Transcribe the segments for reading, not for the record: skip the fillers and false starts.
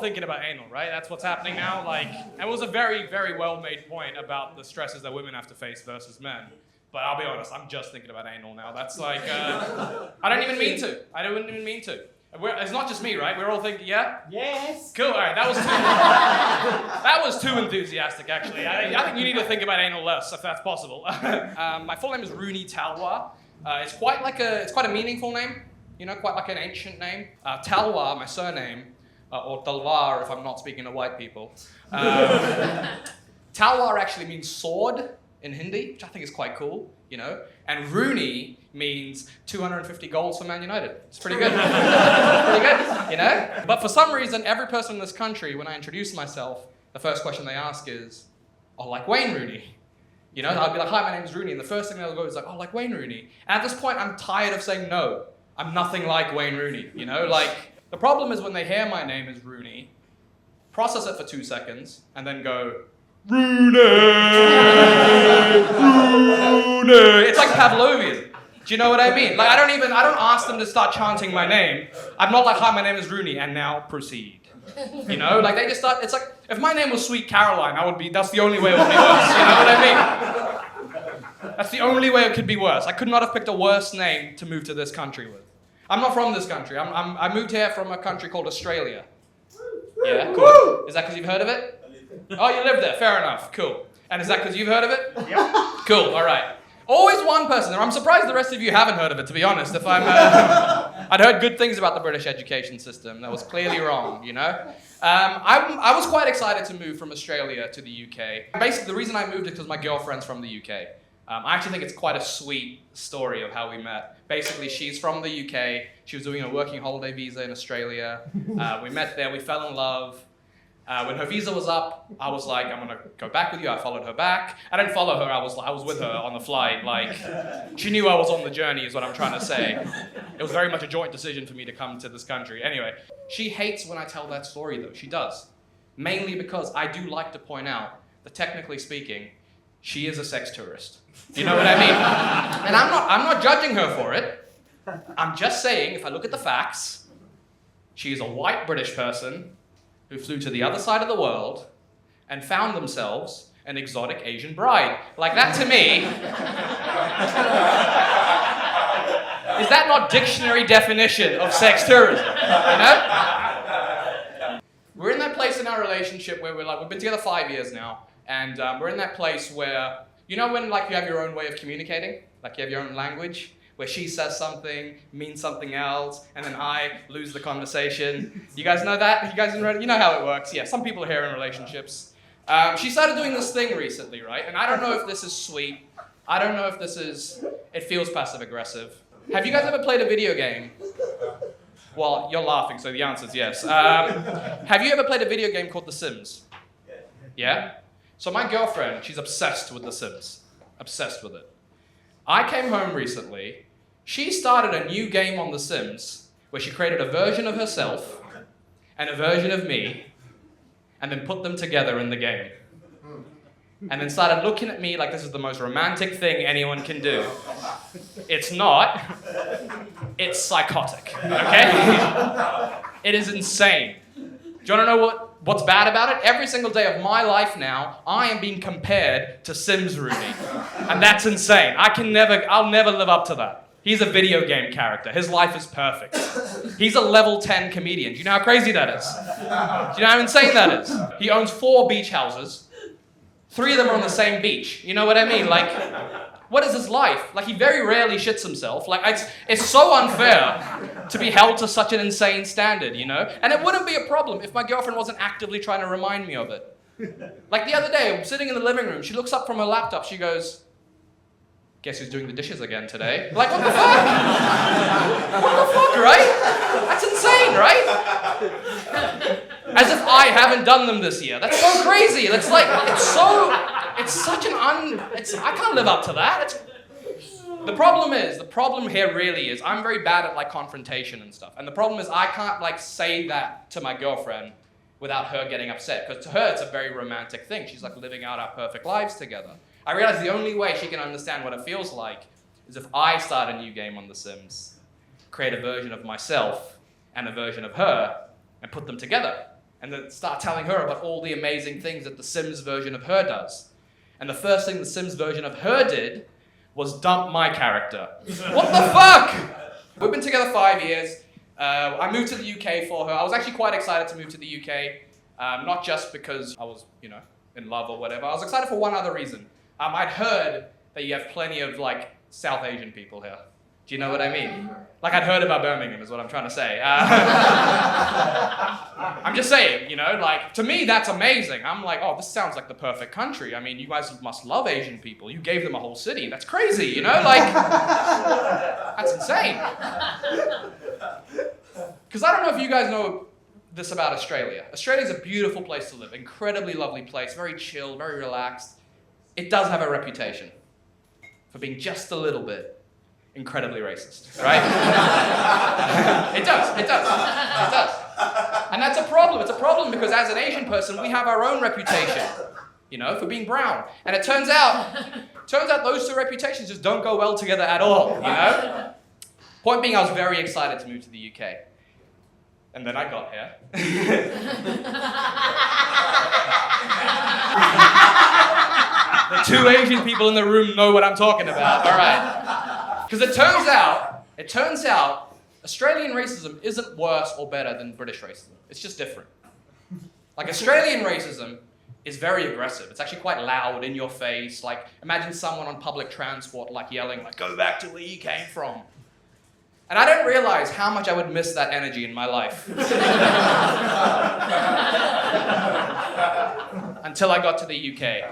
thinking about anal, right? That's what's happening now. Like, it was a very, very well-made point about the stresses that women have to face versus men. But I'll be honest, I'm just thinking about anal now. That's like, I don't even mean to. I don't even mean to. It's not just me, right? We're all thinking, yeah? Yes. Cool, all right, that was too enthusiastic, actually. I think you need to think about anal less, if that's possible. My full name is Runi Talwar. It's quite a meaningful name, you know, quite like an ancient name. Talwar, my surname, or Talwar if I'm not speaking to white people. Talwar actually means sword in Hindi, which I think is quite cool, you know. And Runi means 250 goals for Man United. It's pretty good. Pretty good, you know? But for some reason, every person in this country, when I introduce myself, the first question they ask is, oh, like Wayne Rooney. You know, I'll be like, hi, my name's Rooney. And the first thing they'll go is like, oh, like Wayne Rooney. And at this point, I'm tired of saying no. I'm nothing like Wayne Rooney, you know? Like, the problem is when they hear my name is Rooney, process it for 2 seconds, and then go, Rooney! Rooney! It's like Pavlovian. Do you know what I mean? Like, I don't ask them to start chanting my name. I'm not like, hi, my name is Rooney, and now proceed. You know, like they just start, it's like, if my name was Sweet Caroline, that's the only way it would be worse. You know what I mean? That's the only way it could be worse. I could not have picked a worse name to move to this country with. I'm not from this country. I moved here from a country called Australia. Yeah, cool. Is that because you've heard of it? Oh, you live there. Fair enough. Cool. And is that because you've heard of it? Yep. Cool. All right. Always one person there. I'm surprised the rest of you haven't heard of it, to be honest. If I'd heard good things about the British education system. That was clearly wrong, you know? I was quite excited to move from Australia to the UK. Basically, the reason I moved is because my girlfriend's from the UK. I actually think it's quite a sweet story of how we met. Basically, she's from the UK. She was doing a working holiday visa in Australia. We met there. We fell in love. When her visa was up, I was like, I'm gonna go back with you. I followed her back. I didn't follow her, I was with her on the flight. Like, she knew I was on the journey is what I'm trying to say. It was very much a joint decision for me to come to this country. Anyway, she hates when I tell that story though, she does. Mainly because I do like to point out that technically speaking, she is a sex tourist. You know what I mean? And I'm not judging her for it. I'm just saying, if I look at the facts, she is a white British person who flew to the other side of the world and found themselves an exotic Asian bride. Like, that to me, is that not dictionary definition of sex tourism, you know? We're in that place in our relationship where we've been together 5 years now, and we're in that place where, you know when like you have your own way of communicating? Like you have your own language? Where she says something, means something else, and then I lose the conversation. You guys know that? You know how it works. Yeah, some people are here in relationships. She started doing this thing recently, right? And I don't know if this is sweet. I don't know if it feels passive-aggressive. Have you guys ever played a video game? Well, you're laughing, so the answer is yes. Have you ever played a video game called The Sims? Yeah? So my girlfriend, she's obsessed with The Sims. Obsessed with it. I came home recently. She started a new game on The Sims where she created a version of herself and a version of me and then put them together in the game. And then started looking at me like this is the most romantic thing anyone can do. It's not. It's psychotic, okay? It is insane. Do you want to know what's bad about it? Every single day of my life now, I am being compared to Sims Rooney. And that's insane. I'll never live up to that. He's a video game character. His life is perfect. He's a level 10 comedian. Do you know how crazy that is? Do you know how insane that is? He owns 4 beach houses. 3 of them are on the same beach. You know what I mean? Like, what is his life? Like, he very rarely shits himself. Like, it's so unfair to be held to such an insane standard, you know? And it wouldn't be a problem if my girlfriend wasn't actively trying to remind me of it. Like the other day, I'm sitting in the living room, she looks up from her laptop, she goes, guess who's doing the dishes again today? Like, what the fuck? What the fuck, right? That's insane, right? As if I haven't done them this year. That's so crazy. It's like, I can't live up to that. The problem here really is, I'm very bad at like confrontation and stuff. And the problem is I can't like say that to my girlfriend without her getting upset. Because to her, it's a very romantic thing. She's like living out our perfect lives together. I realize the only way she can understand what it feels like is if I start a new game on The Sims, create a version of myself and a version of her, and put them together. and then start telling her about all the amazing things that the Sims version of her does. And the first thing the Sims version of her did was dump my character. What the fuck? We've been together 5 years. I moved to the UK for her. I was actually quite excited to move to the UK, not just because I was, in love or whatever. I was excited for one other reason. I'd heard that you have plenty of, South Asian people here. Do you know what I mean? I'd heard about Birmingham is what I'm trying to say. I'm just saying, to me that's amazing. I'm like, oh, this sounds like the perfect country. I mean, you guys must love Asian people. You gave them a whole city. That's crazy, that's insane. Because I don't know if you guys know this about Australia. Australia's a beautiful place to live, incredibly lovely place, very chill, very relaxed. It does have a reputation for being just a little bit incredibly racist, right? It does. And that's a problem. It's a problem because as an Asian person, we have our own reputation, for being brown. And it turns out those two reputations just don't go well together at all, Point being, I was very excited to move to the UK. And then I got here. The two Asian people in the room know what I'm talking about, all right. Because it turns out, Australian racism isn't worse or better than British racism. It's just different. Australian racism is very aggressive. It's actually quite loud, in your face. Imagine someone on public transport, yelling, go back to where you came from. And I didn't realize how much I would miss that energy in my life. Until I got to the UK.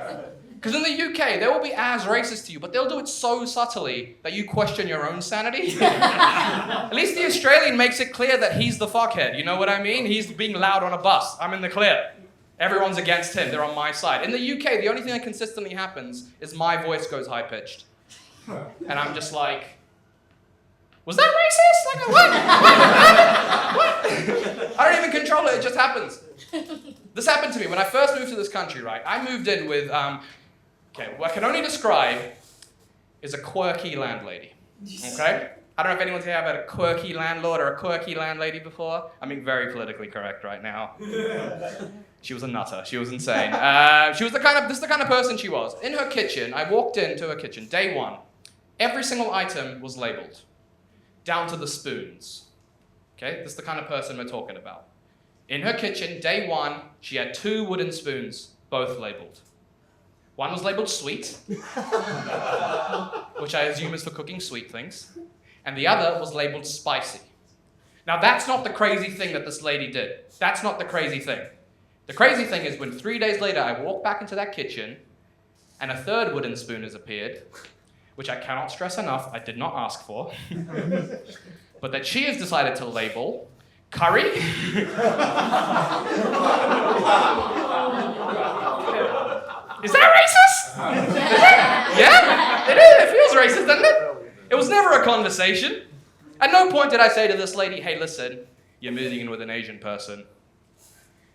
Because in the UK, they will be as racist to you, but they'll do it so subtly that you question your own sanity. At least the Australian makes it clear that he's the fuckhead, you know what I mean? He's being loud on a bus. I'm in the clear. Everyone's against him. They're on my side. In the UK, the only thing that consistently happens is my voice goes high-pitched. And I'm just like, was that racist? What? I don't even control it. It just happens. This happened to me when I first moved to this country, right? I moved in with, what I can only describe is a quirky landlady, okay? I don't know if anyone's here had a quirky landlord or a quirky landlady before. I'm being very politically correct right now. She was a nutter. She was insane. This is the kind of person she was. In her kitchen, I walked into her kitchen, day one. Every single item was labeled, down to the spoons. Okay, this is the kind of person we're talking about. In her kitchen, day one, she had 2 wooden spoons, both labeled. One was labeled sweet, which I assume is for cooking sweet things, and the other was labeled spicy. Now that's not the crazy thing that this lady did. That's not the crazy thing. The crazy thing is when 3 days later I walked back into that kitchen and a 3rd wooden spoon has appeared, which I cannot stress enough, I did not ask for, but that she has decided to label curry. Is that racist? Yeah, it is. It feels racist, doesn't it? It was never a conversation. At no point did I say to this lady, hey, listen, you're moving in with an Asian person.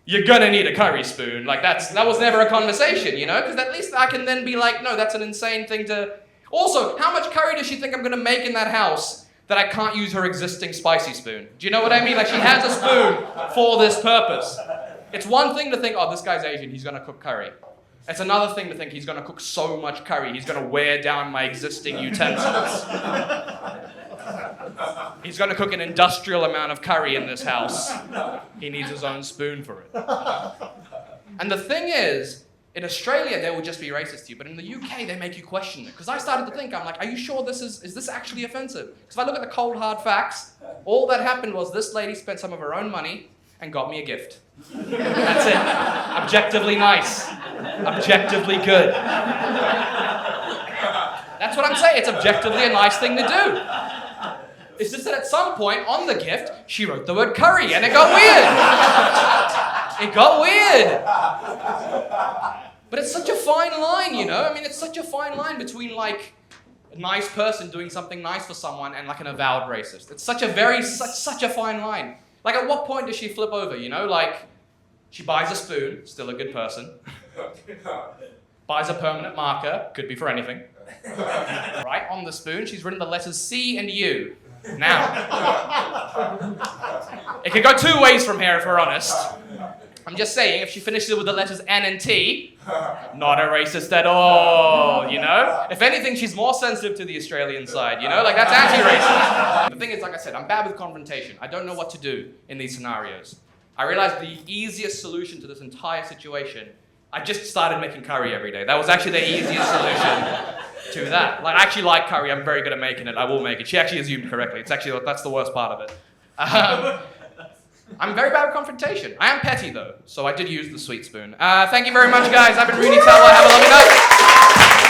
You're gonna need a curry spoon. That was never a conversation, Because at least I can then be like, no, that's an insane thing to... Also, how much curry does she think I'm gonna make in that house that I can't use her existing spicy spoon? Do you know what I mean? She has a spoon for this purpose. It's one thing to think, oh, this guy's Asian, he's gonna cook curry. It's another thing to think he's gonna cook so much curry, he's gonna wear down my existing utensils. He's gonna cook an industrial amount of curry in this house. He needs his own spoon for it. And the thing is, in Australia, they will just be racist to you, but in the UK, they make you question it. Because I started to think, I'm like, are you sure is this actually offensive? Because if I look at the cold, hard facts, all that happened was this lady spent some of her own money and got me a gift. That's it. Objectively nice. Objectively good. That's what I'm saying. It's objectively a nice thing to do. It's just that at some point on the gift, she wrote the word curry, and it got weird. It got weird. But it's such a fine line, it's such a fine line between a nice person doing something nice for someone and an avowed racist. It's such a fine line. At what point does she flip over, she buys a spoon, still a good person. Buys a permanent marker, could be for anything. Right, on the spoon, she's written the letters C and U. Now, it could go 2 ways from here if we're honest. I'm just saying, if she finishes it with the letters N and T, not a racist at all, you know? If anything, she's more sensitive to the Australian side, you know? Like, that's anti-racist. The thing is, like I said, I'm bad with confrontation. I don't know what to do in these scenarios. I realized the easiest solution to this entire situation, I just started making curry every day. That was actually the easiest solution to that. Like, I actually like curry. I'm very good at making it. I will make it. She actually assumed correctly. It's actually, that's the worst part of it. I'm very bad with confrontation. I am petty, though, so I did use the sweet spoon. Thank you very much, guys. I've been Runi Talwar. Have a lovely night.